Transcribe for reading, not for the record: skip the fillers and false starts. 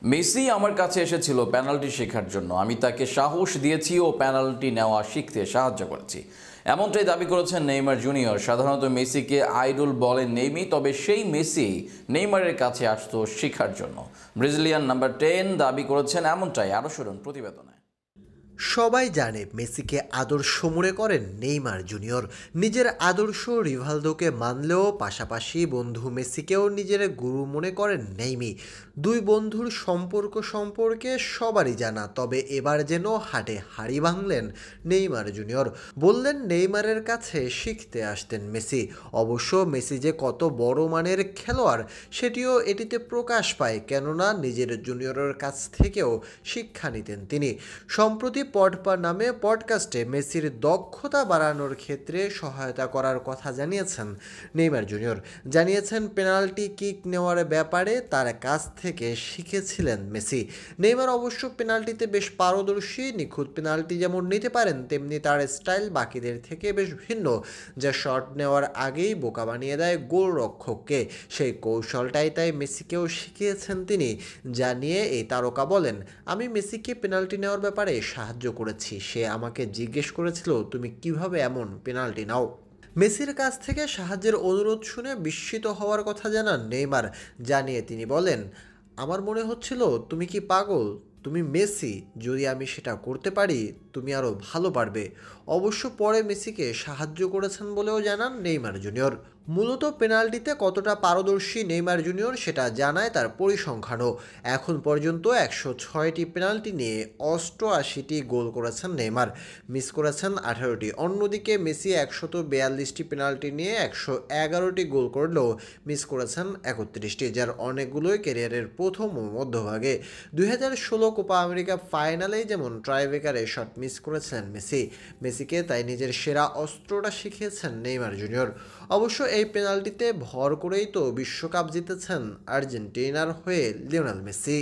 Messi আমার কাছে এসেছিল পেনাল্টি শেখার জন্য। আমি তাকে সাহস দিয়েছি ও পেনাল্টি নেওয়া শিখতে সাহায্য করেছি, এমনটাই দাবি করেছেন নেইমার জুনিয়র। সাধারণত মেসিকে আইডল বলেন নেইমি, তবে সেই মেসি নেইমারের কাছে আসতো শেখার জন্য। ব্রাজিলিয়ান নাম্বার 10 দাবি করেছেন এমনটাই। আরও শুনুন প্রতিবেদনে। সবাই জানে মেসিকে আদর্শ মনে করেন নেইমার জুনিয়র। নিজের আদর্শ রিভালদোকে মানলেও পাশাপাশি বন্ধু মেসিকেও নিজের গুরু মনে করেন নেইমি। দুই বন্ধুর সম্পর্ক সম্পর্কে সবারই জানা, তবে এবার যেন হাটে হাড়ি ভাঙলেন নেইমার জুনিয়র। বললেন নেইমারের কাছে শিখতে আসতেন মেসি। অবশ্য মেসি যে কত বড় মানের খেলোয়াড় সেটিও এটিতে প্রকাশ পায়, কেননা নিজের জুনিয়রের কাছ থেকেও শিক্ষা নিতেন তিনি। সম্প্রতি পডপা নামে পডকাস্টে মেসির দক্ষতা বাড়ানোর ক্ষেত্রে সহায়তা করার কথা জানিয়েছেন নেইমার জুনিয়র। জানিয়েছেন পেনাল্টি কিক নেওয়ার ব্যাপারে তার কাছ থেকে শিখেছিলেন মেসি। নেইমার অবশ্য পেনাল্টিতে বেশ পারদর্শী। নিখুঁত পেনাল্টি যেমন নিতে পারেন, তেমনি তার স্টাইল বাকিদের থেকে বেশ ভিন্ন, যা শট নেওয়ার আগেই বোকা বানিয়ে দেয় গোলরক্ষককে। সেই কৌশলটাই তাই মেসিকেও শিখিয়েছেন তিনি। যা নিয়ে এই তারকা বলেন, আমি মেসিকে পেনাল্টি নেওয়ার ব্যাপারে সাহায্য করেছি। সে আমাকে জিজ্ঞেস করেছিল, তুমি কিভাবে এমন পেনাল্টি নাও। মেসির কাছ থেকে সাহায্যের অনুরোধ শুনে বিস্মিত হওয়ার কথা জানান নেইমার। জানিয়ে তিনি বলেন, আমার মনে হচ্ছিল তুমি কি পাগল, তুমি মেসি, যদি আমি সেটা করতে পারি তুমি আরও ভালো পারবে। অবশ্য পরে মেসিকে সাহায্য করেছেন বলেও জানান নেইমার জুনিয়র। মূলত পেনাল্টিতে কতটা পারদর্শী নেইমার জুনিয়র সেটা জানায় তার পরিসংখ্যানও। এখন পর্যন্ত 106টি পেনাল্টি নিয়ে 88টি গোল করেছেন নেইমার, মিস করেছেন 18টি। অন্যদিকে মেসি 142টি পেনাল্টি নিয়ে 111টি গোল করলেও মিস করেছেন 31টি, যার অনেকগুলোই ক্যারিয়ারের প্রথম ও মধ্যভাগে। 2016 কোপা আমেরিকা ফাইনালেই যেমন ট্রাইবেকারে শট মিস করেছিলেন মেসিকে তাই নিজের সেরা অস্ত্রটা শিখিয়েছেন নেইমার জুনিয়র। অবশ্য এই পেনাল্টিতে ভর করেই তো বিশ্বকাপ জিতেছেন আর্জেন্টিনার হয়ে লিওনেল মেসি।